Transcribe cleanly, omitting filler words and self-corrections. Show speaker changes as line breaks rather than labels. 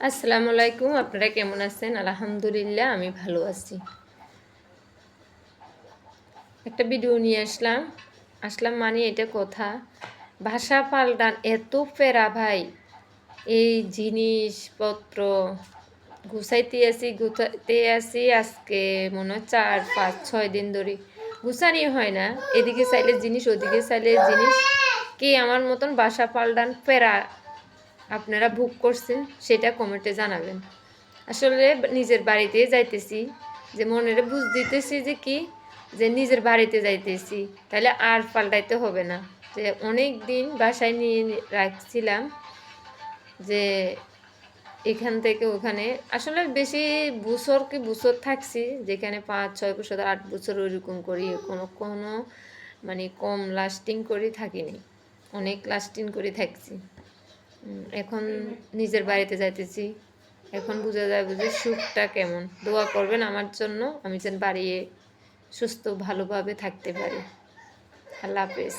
আসসালামু আলাইকুম। আপনারা কেমন আছেন? আলহামদুলিল্লাহ আমি ভালো আছি। একটা ভিডিও নিয়ে আসলাম মানে এটা কথা, ভাষা পাল্টান এত প্যারা ভাই। এই জিনিসপত্র গুছাইতে আছি আজকে মনে হয় ৪, ৫, ৬ দিন ধরে। গুছানি হয় না। এদিকে চাইলে জিনিস, ওদিকে চাইলে জিনিস। কে আমার মতন বাসা পাল্টান প্যারা আপনারা ভোগ করছেন সেটা কমেন্টে জানাবেন। আসলে নিজের বাড়িতে যাইতেছি, যে মনেরে বুঝ দিতেছি যে কি, যে নিজের বাড়িতে যাইতেছি, তাহলে আর পাল্টাইতে হবে না। যে অনেক দিন বাসায় নিয়ে রাখছিলাম, যে এখান থেকে ওখানে আসলে বেশি বছর থাকছি, যেখানে ৫, ৬ বছর, ৮ বছর ওইরকম করি, কোনো মানে কম লাস্টিং করে থাকিনি, অনেক লাস্টিং করে থাকছি। এখন নিজের বাড়িতে যাইতেছি, এখন বোঝা যাবে যে সুখটা কেমন। দোয়া করবেন আমার জন্য, আমি যেন বাড়িয়ে সুস্থ ভালোভাবে থাকতে পারি। আল্লাহ হাফেজ।